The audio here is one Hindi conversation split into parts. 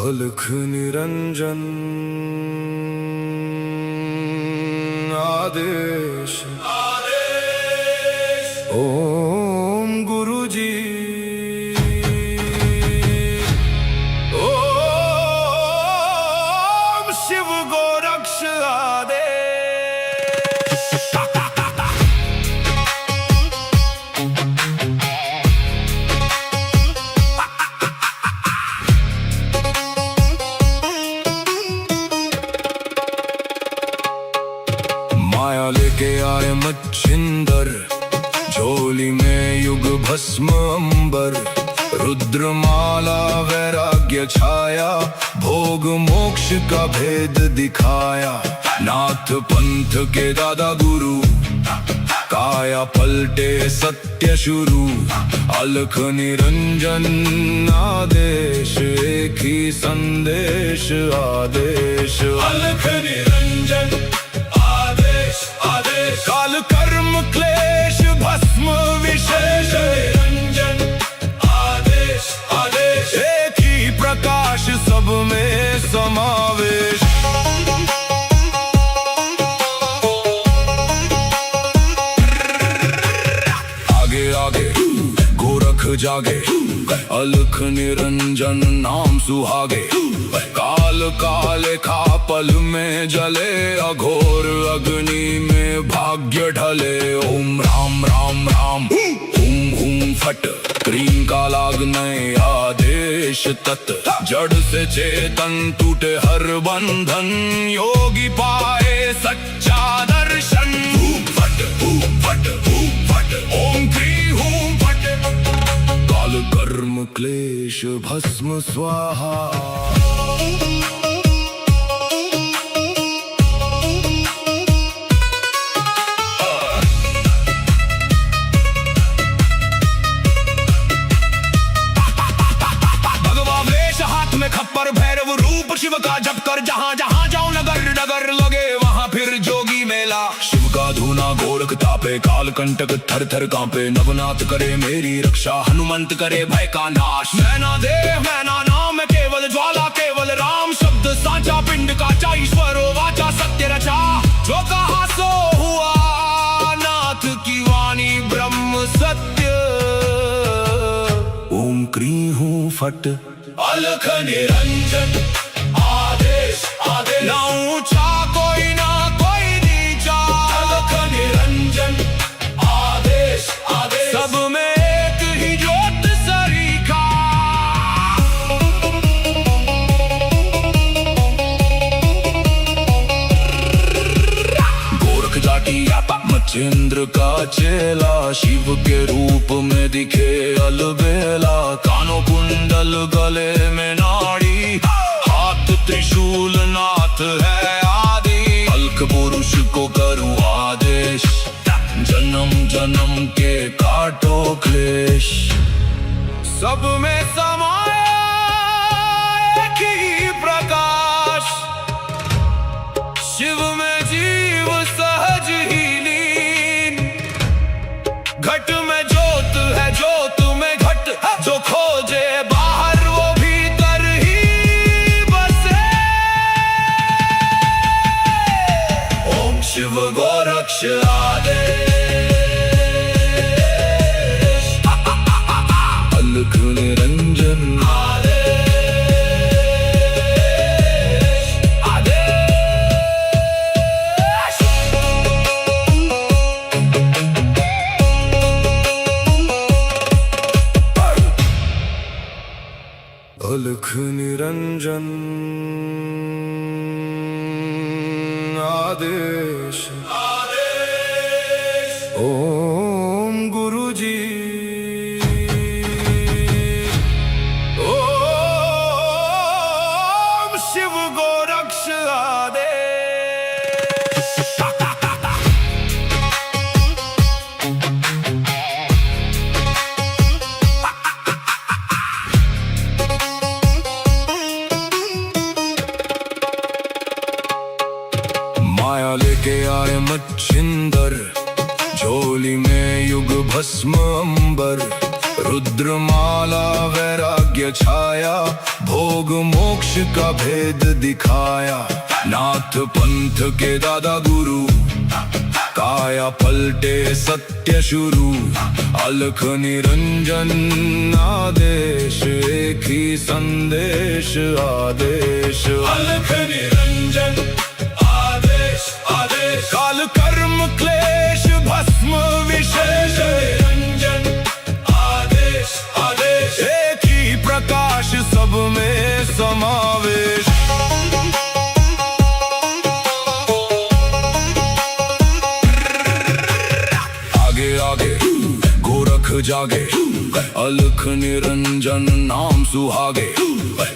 अलख निरंजन आदेश ओम गुरु जी ओम शिव गोरक्ष आदेश। माया लेके आए मच्छिंदर, झोली में युग भस्म अंबर। रुद्रमाला वैराग्य छाया, भोग मोक्ष का भेद दिखाया। नाथ पंथ के दादा गुरु, काया पलटे सत्य शुरू। अलख निरंजन आदेश, एक ही संदेश आदेश। अलख निरंजन काल कर्म क्लेश भस्म विशेष। निरंजन आदेश आदेश, एक ही प्रकाश सब में समावेश। आगे आगे गोरख जागे, अलख निरंजन नाम सुहागे। काल काले खा पल में जले, अघोर अग्नि में भाग्य ढले। ओम राम राम राम हुम हुम फट, क्रीम का लागने आदेश तत्। जड़ से चेतन टूटे हर बंधन, योगी पाए सच्चा दर्शन। हुम फट ओम क्री हुम फट, काल कर्म क्लेश भस्म स्वाहा। खप्पर भैरव रूप शिव का जप कर, जहाँ जहाँ जाऊं नगर नगर लगे वहाँ फिर जोगी मेला। शिव का धूना गोरख तापे, काल कंटक थर थर कांपे। नवनाथ करे मेरी रक्षा, हनुमंत करे भय का नाश। मैना देह मैना नाम केवल ज्वाला, केवल राम शब्द साचा। पिंड काचा ईश्वरो वाचा, सत्य रचा। जो कहा सो हुआ, नाथ की वाणी ब्रह्म सत्य। ओम क्री हूँ फट, अलख निरंजन आदेश आदेश। ना ऊंचा कोई ना कोई नीचा, अलख निरंजन आदेश आदेश। सब में एक ही ज्योत सरीखा। गोरख जाटी मच्छिंद्र का चेला, शिव के रूप में दिखे अलबेला। कानों कुंडल गले में नाड़ी, हाथ त्रिशूल नाथ है आदि। अलख पुरुष को करूं आदेश, जन्म जन्म के काटो क्लेश। सब में समाया एक ही प्रकाश, शिव में जीव सहज ही लीन। घट में ज्योत है, ज्योत में घट। जो खोजे बाहर वो भीतर ही बसे। ओम शिव गोरक्ष आदेश। अलख निरंजन अलख निरंजन आदेश ओम गुरु जी ओम शिव गोरक्ष आदेश। माया लेके आए मच्छिंदर, झोली में युग भस्म अंबर। रुद्रमाला वैराग्य वैराग्य छाया, भोग मोक्ष का भेद दिखाया। नाथ पंथ के दादा गुरु, काया पलटे सत्य शुरू। अलख निरंजन आदेश, एक ही संदेश आदेश। अलख निरंजन आदेश आदेश, काल कर्म क्लेश भस्म विशेष। निरंजन आदेश आदेश, एक ही प्रकाश सब में समावेश। आगे आगे गोरख जागे, अलख निरंजन नाम सुहागे।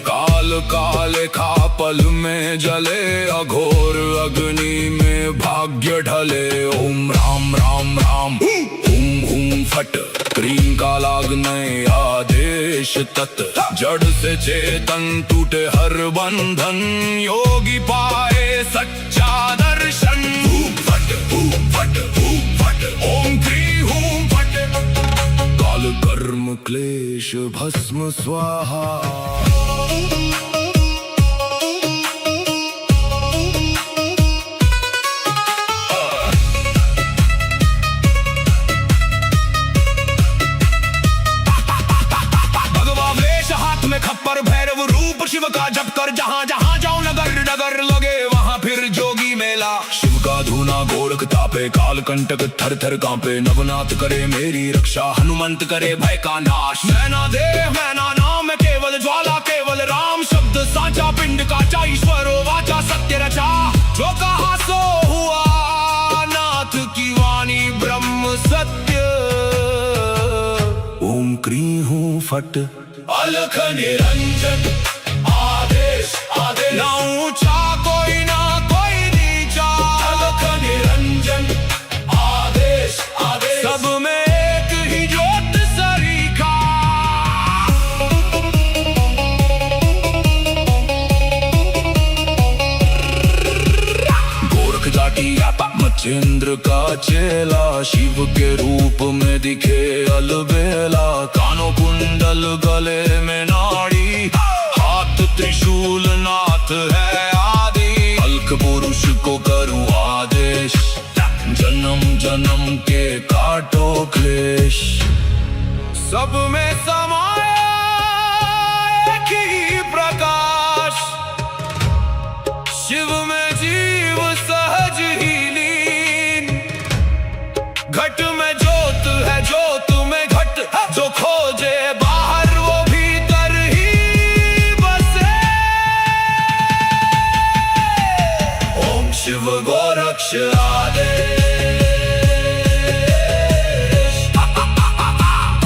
काल काले खा पल में जले, अघोर अग्नि में भाग्य ढले। ओम राम राम राम, हुम हुम फट, क्रीम का लागने आदेश तत्। जड़ से चेतन टूटे हर बंधन, योगी पाए सच्चा दर्शन। हुम फट हुम फट हुम फट, ओम क्री हुम फट। काल कर्म क्लेश भस्म स्वाहा। खप्पर भैरव रूप शिव का जप कर, जहाँ जहाँ जाऊं नगर नगर लगे वहाँ फिर जोगी मेला। शिव का धूना गोरख तापे, काल कंटक थर थर कांपे। नवनाथ करे मेरी रक्षा, हनुमंत करे भय का नाश। मैना देह मैना नाम है केवल ज्वाला, केवल राम शब्द साचा। पिंड काचा ईश्वरो वाचा, सत्य रचा जो कहा सो हुआ। नाथ की वाणी ब्रह्म सत्य। ओम क्री हूँ फट, अलख निरंजन आदेश आदेश। ना ऊंचा कोई ना कोई नीचा, अलख निरंजन आदेश आदेश। सब में एक ही ज्योत सरीखा। गोरख जाटी मच्छिंद्र का चेला, शिव के रूप में दिखे अलबेला। कानों कुंडल गले में नाड़ी, हाथ त्रिशूल नाथ है आदि। अलख पुरुष को करूं आदेश, जन्म जन्म के काटो क्लेश। सब में समाया एक ही प्रकाश, शिव में जीव सहज ही लीन। घट में ज्योत है, ज्योत में घट, जो खोजे बाहर वो भीतर ही बसे। ओम शिव गोरक्ष आदेश,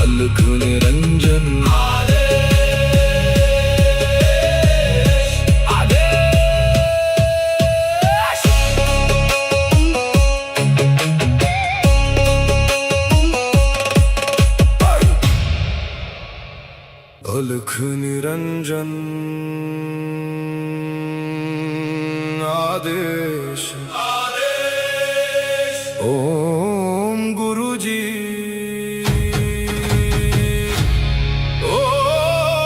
अलख निरंजन आदेश आदेश। अलख निरंजन आदेश आदेश। ओम गुरु जी,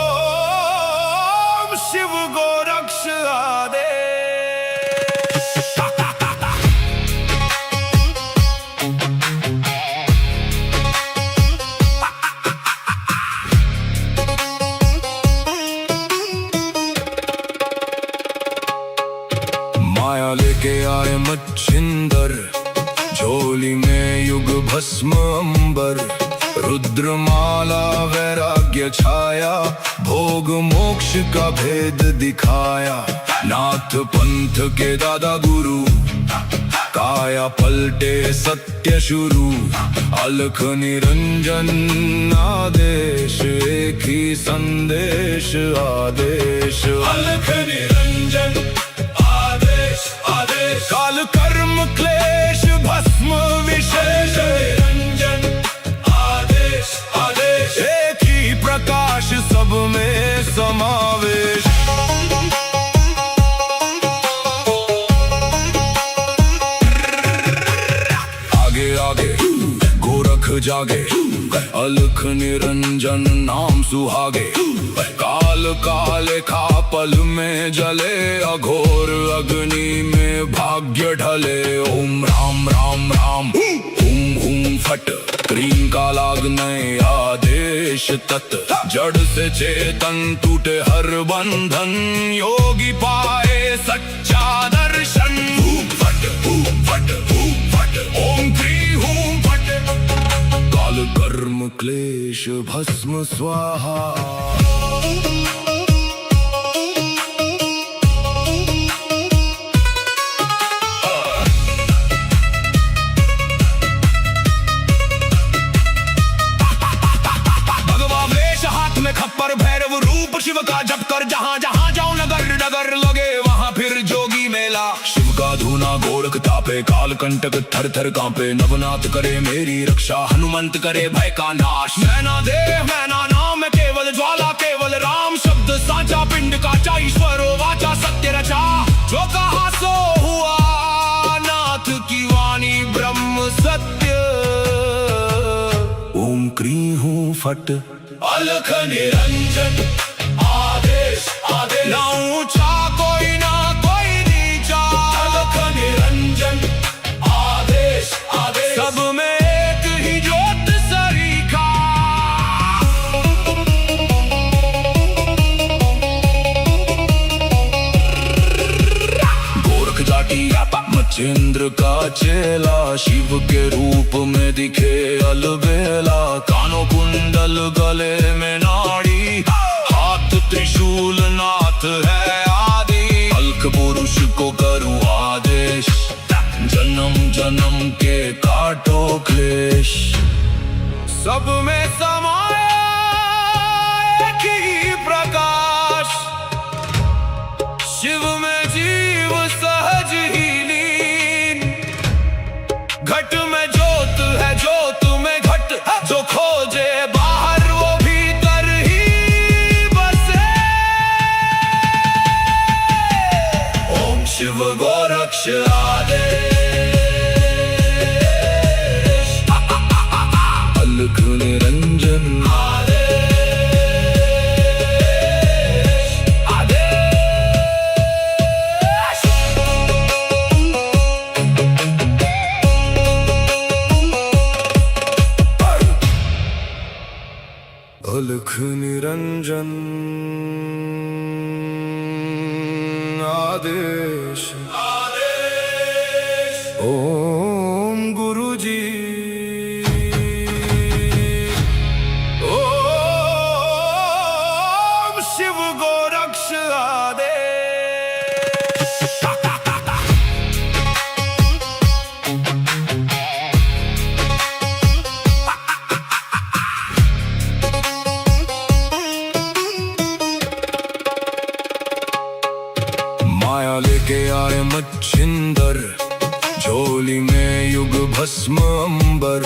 ओम शिव गोरक्ष आदेश। माया लेके आए मच्छिंदर, झोली में युग भस्म अंबर। रुद्रमाला वैराग्य छाया, भोग मोक्ष का भेद दिखाया। नाथ पंथ के दादा गुरु, काया पलटे सत्य शुरू। अलख निरंजन आदेश, एक ही संदेश आदेश। अलख निरंजन आदेश आदेश, काल कर्म क्लेश भस्म विशेष। निरंजन आदेश आदेश, एक ही प्रकाश सब में समावेश। आगे आगे गोरख जागे, अलख निरंजन नाम सुहागे। काल काले खा पल में जले, अघोर अग्नि में भाग्य ढले। ओम राम राम राम हुम हुम फट, क्रीम का लागने आदेश तत्। जड़ से चेतन टूटे हर बंधन, योगी पाए सच्चा दर्शन। हुम फट हुम फट हुम फट, ओम क्री हुम फट। काल कर्म क्लेश भस्म स्वाहा। खप्पर भैरव रूप शिव का जप कर, जहाँ जहाँ जाऊं नगर नगर लगे वहाँ फिर जोगी मेला। शिव का धूना गोरख तापे, काल कंटक थर थर कांपे। नवनाथ करे मेरी रक्षा, हनुमंत करे भय का नाश। मैना देह मैना नाम केवल ज्वाला, केवल राम शब्द साचा। पिंड काचा ईश्वरो वाचा, सत्य रचा। जो कहा सो हुआ, नाथ की वाणी ब्रह्म सत्य। ओम क्री हूँ फट, अलख निरंजन आदेश आदेश। ना ऊंचा कोई ना कोई नीचा, अलख निरंजन आदेश आदेश। सब में एक ही ज्योत सरीखा। गोरख जाटी मच्छिंद्र का चेला, शिव के रूप में दिखे अलबेला। कानों कुंडल गले में नाड़ी, हाथ त्रिशूल नाथ है आदि। अलख पुरुष को करूं आदेश, जन्म जन्म के काटो क्लेश। सब में समाया एक ही प्रकाश, शिव में जीव सहज ही लीन। घट में ज्योत है ज्योत में घट, जो खोजे बाहर वो भीतर ही बसे। ओम शिव गोरक्ष आदेश। अलख निरंजन आदेश आदेश। अलख निरंजन आदेश आदेश। ओम गुरु जी। ओम शिव गोरक्ष आदेश। माया लेके आए मच्छिंदर, झोली में युग भस्म अंबर।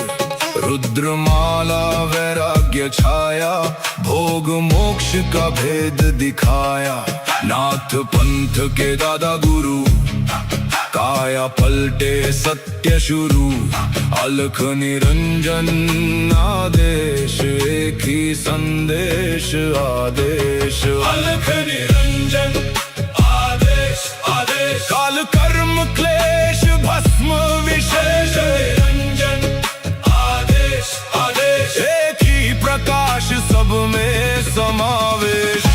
रुद्रमाला वैराग्य छाया, भोग मोक्ष का भेद दिखाया। नाथ पंथ के दादा गुरु, काया पलटे सत्य शुरू। अलख निरंजन आदेश, एक ही संदेश आदेश। अलख निरंजन आदेश आदेश। काल कर्म क्लेश भस्म विशेष। निरंजन आदेश आदेश। एक ही प्रकाश सब में समावेश।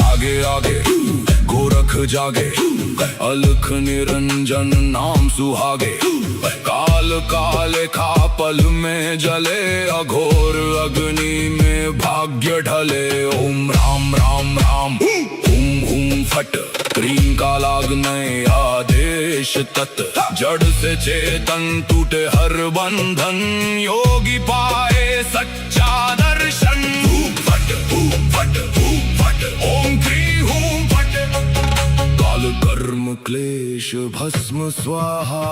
आगे आगे गोरख जागे, अलख निरंजन नाम सुहागे। काल काले खा पल में जले, अघोर अग्नि में भाग्य ढले। ओम राम राम राम हुम हुम फट, क्रीम का लागने आदेश तत्। जड़ से चेतन टूटे हर बंधन, योगी पाए सच्चा दर्शन। हुम फट हुम फट हुम फट, ओम क्री हुम फट। काल कर्म क्लेश भस्म स्वाहा।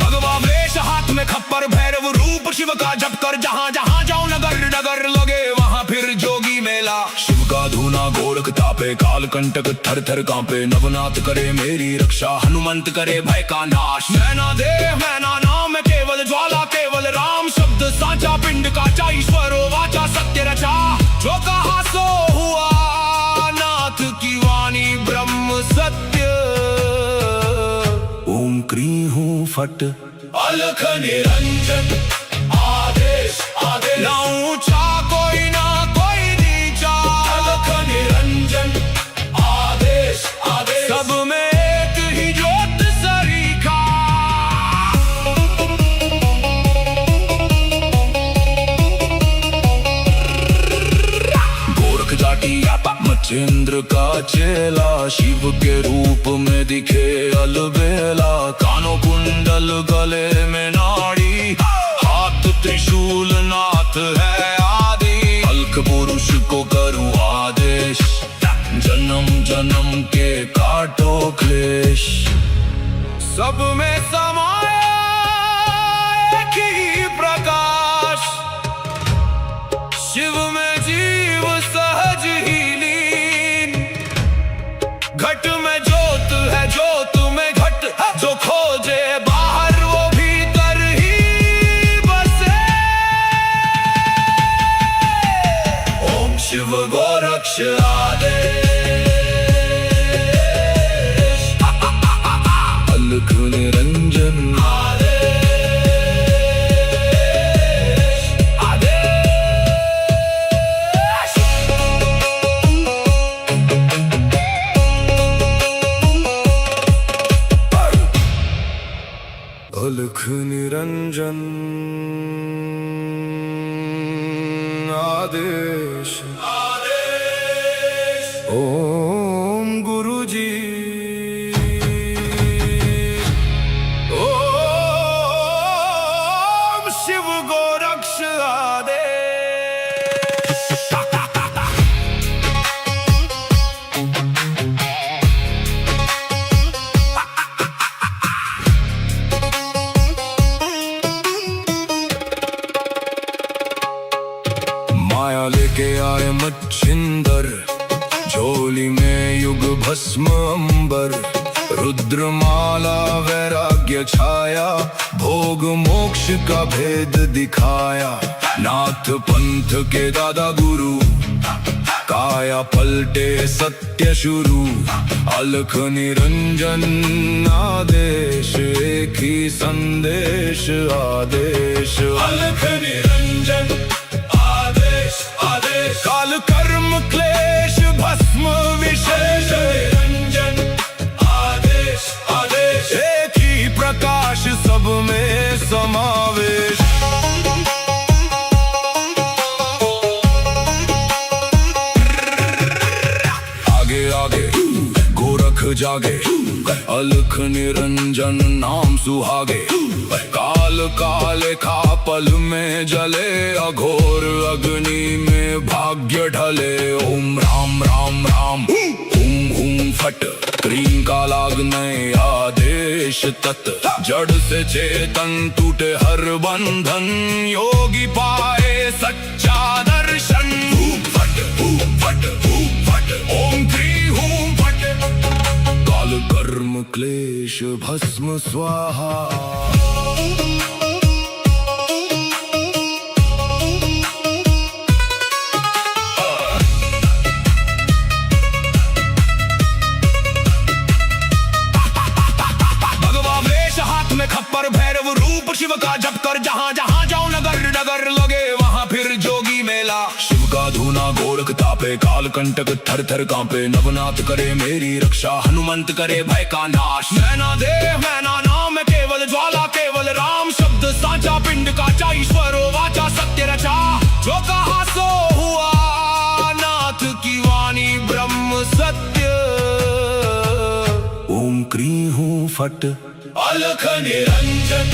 भगवा तापे काल कंटक थर थर कांपे नवनाथ करे मेरी रक्षा हनुमंत करे भय का नाश मैना देह मैना नाम है केवल ज्वाला केवल राम शब्द साचा पिंड काचा ईश्वरो वाचा सत्य रचा जो कहा सो हुआ नाथ की वाणी ब्रह्म सत्य ओम क्री हूँ फट अलख निरंजन आदेश आदेश ना ऊंचा कोई ना कोई नीचा अलख निरंजन आदेश आदेश सब में एक ही ज्योत सरीखा गोरख जाटी मचेंद्र का चेला शिव के रूप में दिखे अलबेला कानों कुंडल गले में नाड़ी हाथ त्रिशूल नाथ है आदि अलख पुरुष को करूँ आदेश जन्म जन्म के काटो क्लेश सब में समाया एक ही प्रकाश शिव में जीव सहज ही लीन घट में ज्योत है ज्योत में घट जो खोजे बाहर वो भीतर ही बसे ओम शिव गोरक्ष आदेश अलख निरंजन अलख निरंजन आदेश ओम गुरु जी ओम शिव गोरक्ष आदेश माया लेके आए मच्छिंदर झोली में युग भस्म अंबर रुद्रमाला वैराग्य छाया भोग मोक्ष का भेद दिखाया नाथ पंथ के दादा गुरु काया पलटे सत्य शुरू अलख निरंजन आदेश एक ही संदेश आदेश अलख निरंजन आदेश आदेश काल कर्म क्लेश भस्म विशेष निरंजन आदेश आदेश एक ही प्रकाश सब में समावेश आगे आगे गोरख जागे अलख निरंजन नाम सुहागे काल काले खा पल में जले अघोर अग्नि में भाग्य ढले ओम राम राम राम हूं हूं फट क्रीम का लागने आदेश तत् जड़ से चेतन टूटे हर बंधन योगी पाए सच्चा दर्शन फट ओम क्री हूं फट काल कर्म क्लेश भस्म स्वाहा खप्पर भैरव रूप शिव का जप कर जहाँ जहाँ जाओ नगर नगर लगे वहाँ फिर जोगी मेला शिव का धूना गोरख तापे काल कंटक थर थर कांपे नवनाथ करे मेरी रक्षा हनुमंत करे भय का नाश मैना देह मैना नाम है केवल ज्वाला केवल राम शब्द साचा पिंड काचा ईश्वरो वाचा सत्य रचा जो कहा सो हुआ नाथ की वाणी ब्रह्म सत्य ओम क्री हूँ फट अलख निरंजन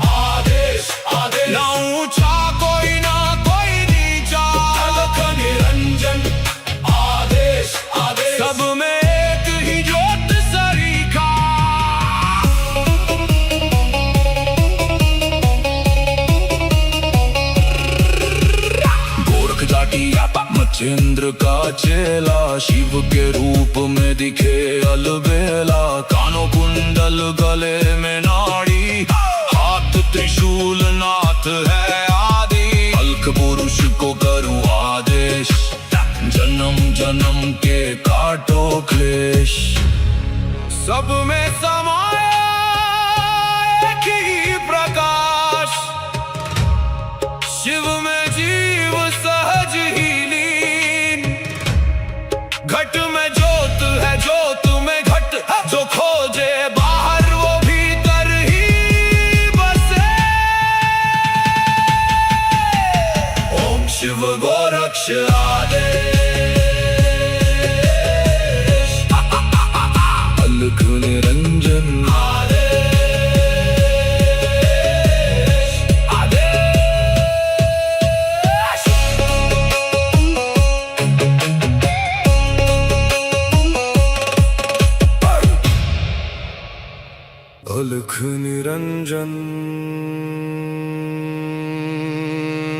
आदेश आदेश ना ऊंचा कोई ना कोई नीचा अलख निरंजन आदेश आदेश सब में एक ही ज्योत सरीखा गोरख जाटी मचेंद्र का चेला शिव के रूप में दिखे अलबेला। कानों कुंडल गले में नाड़ी, हाथ त्रिशूल नाथ है आदि। अलख पुरुष को करूँ आदेश, जन्म जन्म के काटो क्लेश। सब में समाया एक ही प्रकाश, शिव में जीव सहज ही लीन। घट में ज्योत है, ज्योत में घट, जो खोजे बाहर वो भीतर ही बसे। ओम शिव गोरक्ष आदेश, अलख निरंजन आदेश, आदेश। अलख निरंजन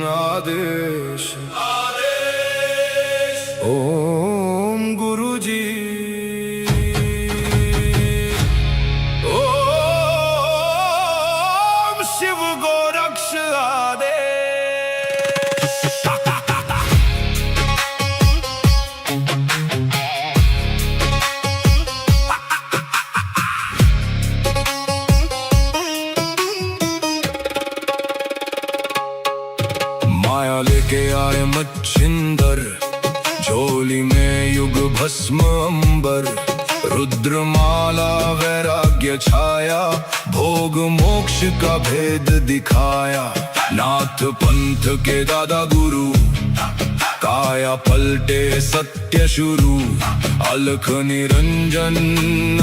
आदेश, आदेश। ओम गुरुजी, ओम शिव गोरक्ष आदेश। माया लेके आए मच्छिंदर, झोली में युग भस्म अंबर। रुद्रमाला वैराग्य छाया, भोग मोक्ष का भेद दिखाया। नाथ पंथ के दादा गुरु, काया पलटे सत्य शुरू। अलख निरंजन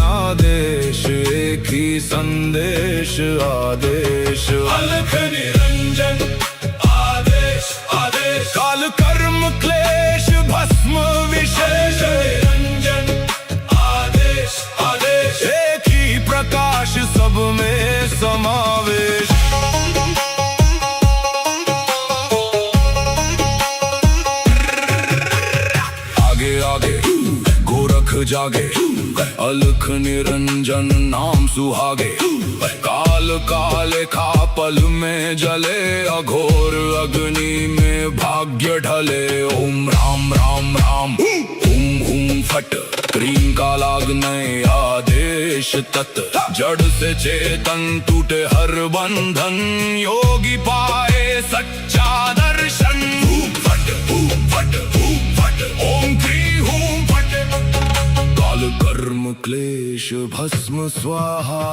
आदेश, एक ही संदेश आदेश। अलख निरंजन आदेश, आदेश। काल कर्म क्लेश भस्म विशेष, निरंजन आदेश, आदेश। एक ही प्रकाश सब में समावेश। आगे आगे गोरख जागे, अलख निरंजन नाम सुहागे। काल काले खा पल में जले, अघोर अग्नि में भाग्य ढले। ओम राम राम राम, हुम हुम फट, क्रीम का लागने आदेश तत्। जड़ से चेतन टूटे हर बंधन, योगी पाए सच्चा दर्शन। हुम फट, हुम फट, हुम फट, ओम क्री हुम फट। काल कर्म क्लेश भस्म स्वाहा।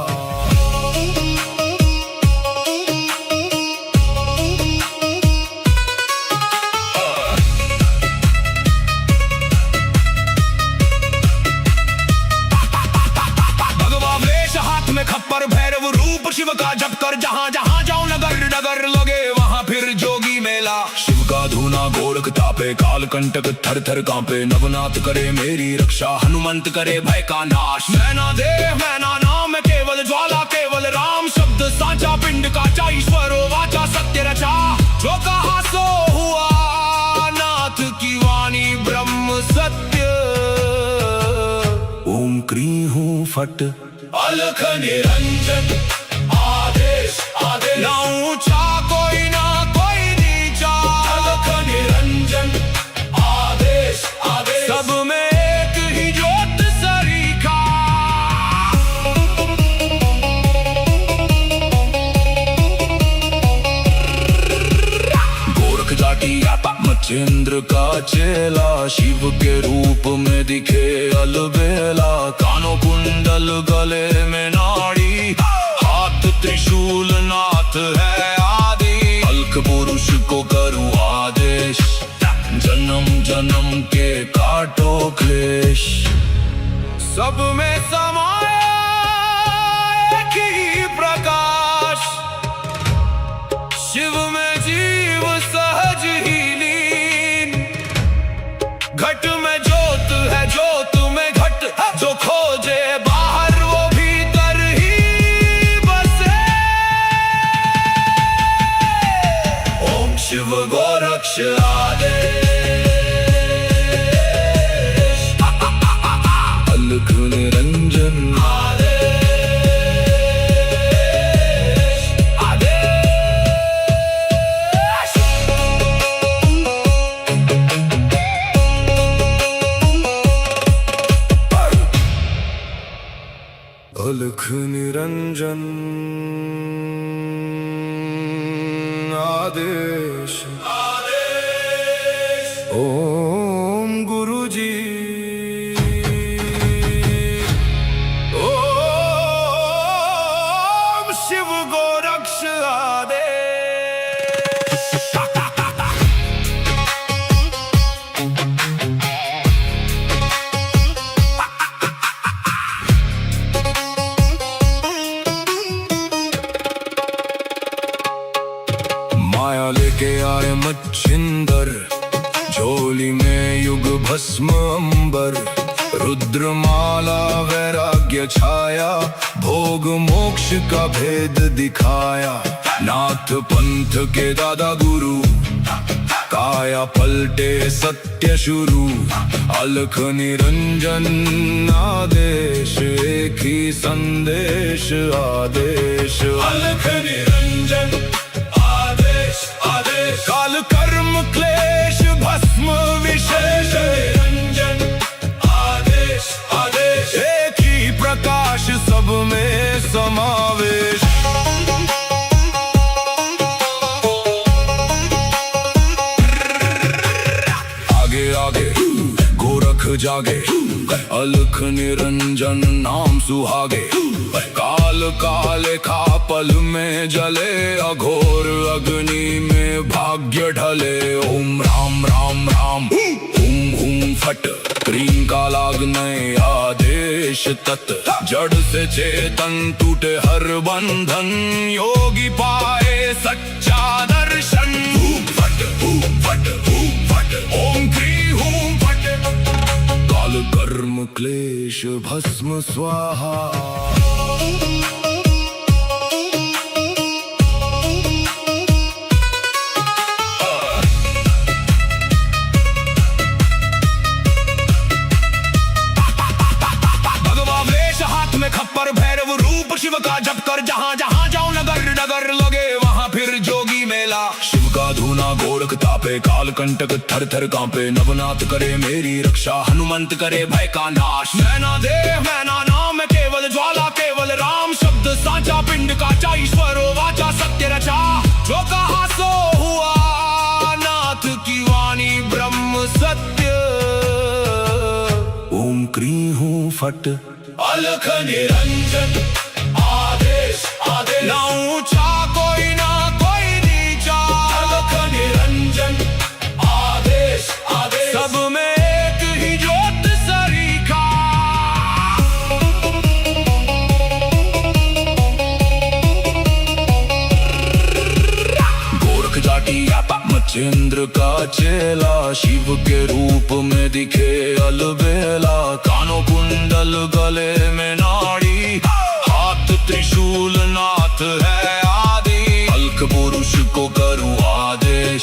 खप्पर भैरव रूप शिव का जप कर, जहाँ जहाँ जाऊं नगर नगर लगे वहाँ फिर जोगी मेला। शिव का धूना गोरख तापे, काल कंटक थर थर कांपे। नवनाथ करे मेरी रक्षा, हनुमंत करे भय का नाश। मैना देव मैना नाम केवल ज्वाला, केवल राम शब्द साचा। पिंड का ईश्वर वाचा, सत्य रचा। जो कहा सो हुआ, नाथ की वाणी ब्रह्म सत्य। ओम क्री हूँ फट, अलख निरंजन आदेश, आदेश। ना ऊंचा कोई ना कोई नीचा, अलख निरंजन आदेश, आदेश। सब में एक ही ज्योत सरीखा। गोरख जाटी मचेंद्र का चेला, शिव के रूप में दिखे अलबेला। कानों कुंडल गले में नाड़ी, हाथ त्रिशूल नाथ है आदि। अलख पुरुष को करूँ आदेश, जन्म जन्म के काटो क्लेश। सब में समाया एक ही प्रकाश, शिव में जीव सहज ही लीन। घट में ज्योत है, ज्योत में घट, जो खोजे बाहर वो भीतर ही बसे। ओम शिव गोरक्ष आदेश। अलख निरंजन आदेश ओम गुरुजी ओम शिव गोरक्ष आदेश। माया लेके आए मच्छिंदर, झोली में युग भस्म अंबर, रुद्रमाला वैराग्य छाया, भोग मोक्ष का भेद दिखाया। नाथ पंथ के दादा गुरु, काया पलटे सत्य शुरू, अलख निरंजन आदेश, एक ही संदेश आदेश। अलख निरंजन काल कर्म क्लेश भस्म विशेष, निरंजन आदेश आदेश, एक ही प्रकाश सब में समावेश। आगे आगे गोरख जागे, अलख निरंजन नाम सुहागे, काल काले खा पल में जले, अघोर अग्नि में भाग्य ढले। ओम राम राम राम हुम हुम फट, क्रीम का लागने आदेश तत्, जड़ से चेतन टूटे हर बंधन, योगी पाए सच्चा दर्शन। हुम फट ओम क्री हुम फट, काल कर्म क्लेश भस्म स्वाहा। खप्पर भैरव रूप शिव का जप कर, जहाँ जहाँ जाओ नगर नगर लगे वहाँ फिर जोगी मेला। शिव का धूना गोरख तापे, काल कंटक थर थर कांपे, नवनाथ करे मेरी रक्षा, हनुमंत करे भय का नाश। मैना देह मैना नाम केवल ज्वाला, केवल राम शब्द साचा, पिंड काचा ईश्वरो वाचा सत्य रचा। जो कहा सो हुआ, नाथ की वाणी ब्रह्म सत्य। ओम क्री हूँ फट, अलख निरंजन आदेश आदेश, ना ऊंचा कोई ना कोई नीचा, अलख निरंजन आदेश आदेश, सब में एक ही ज्योत सरीखा। गोरख जाटी मच्छिंद्र का चेला, शिव के रूप में दिखे अलबेला। कानों कुंडल गले में नाड़ी, हाथ त्रिशूल नाथ है आदि, अलख पुरुष को करूं आदेश,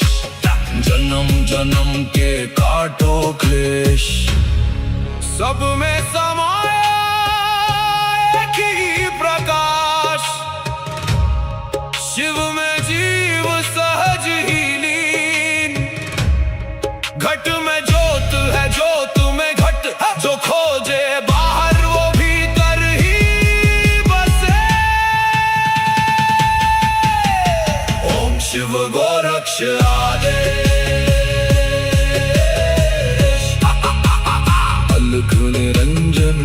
जन्म जन्म के काटो क्लेश। सब में समाया एक ही प्रकाश, शिव में जीव सहज ही लीन। घट में ज्योत है ज्योत में घट, जो खोजे बाहर वो भीतर ही बसे। ओम शिव गोरक्ष आदेश, अलख निरंजन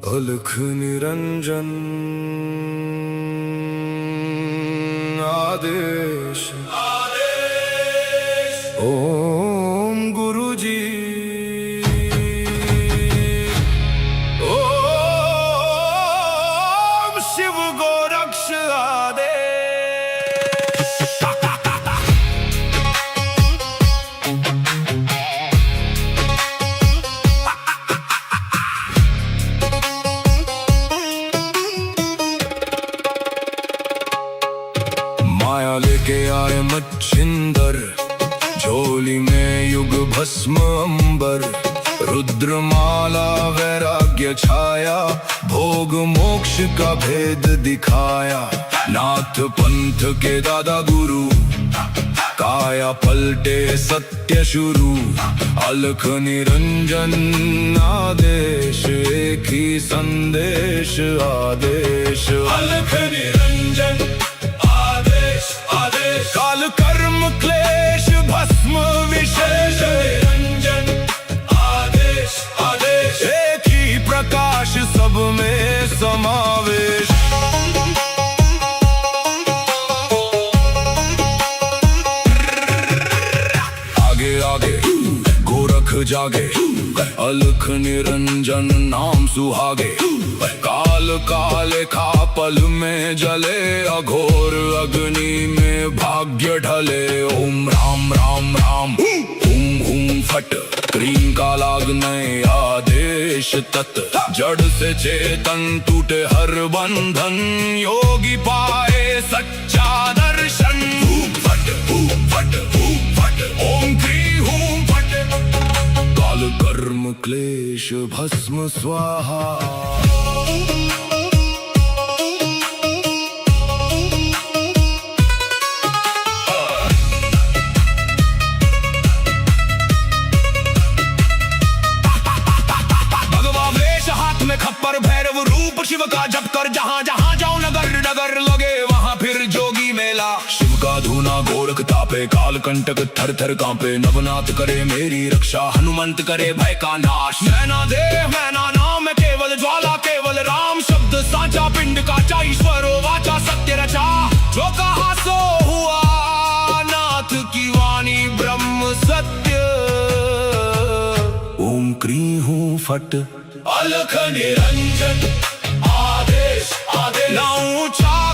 अलख निरंजन आदेश ओम गुरुजी ओम शिव गोरक्ष आदेश। माया लेके आए मच्छिंदर, झोली में युग भस्म अंबर, रुद्रमाला वैराग्य छाया, भोग मोक्ष का भेद दिखाया। नाथ पंथ के दादा गुरु, काया पलटे सत्य शुरू। अलख निरंजन आदेश, एक ही संदेश आदेश। अलख निरंजन आदेश आदेश, काल कर्म क्लेश भस्म विशेष। निरंजन आदेश आदेश, एक ही प्रकाश सब में समावेश। आगे आगे गोरख जागे, अलख निरंजन नाम सुहागे। काल काले खा पल में जले, अघोर अग्नि में भाग्य ढले। ओम राम राम राम, हुम हुम फट, क्रीम का लागने आदेश तत्। जड़ से चेतन टूटे हर बंधन, योगी पाए सच्चा दर्शन। फट फट फट, ओम क्री हूं फट। काल कर्म क्लेश भस्म स्वाहा। खप्पर भैरव रूप शिव का जप कर, जहाँ जहाँ जाऊं नगर नगर लगे वहाँ फिर जोगी मेला। शिव का धूना गोरख तापे, काल कंटक थर थर कांपे। नवनाथ करे मेरी रक्षा, हनुमंत करे भय का नाश। मैना देह मैना नाम केवल ज्वाला, केवल राम शब्द साचा। पिंड का ईश्वरो वाचा, सत्य रचा। जो कहा सो हुआ, नाथ की वाणी ब्रह्म सत्य। ओम क्री हूं फट, अलख निरंजन आदेश आदेश। ना ऊंचा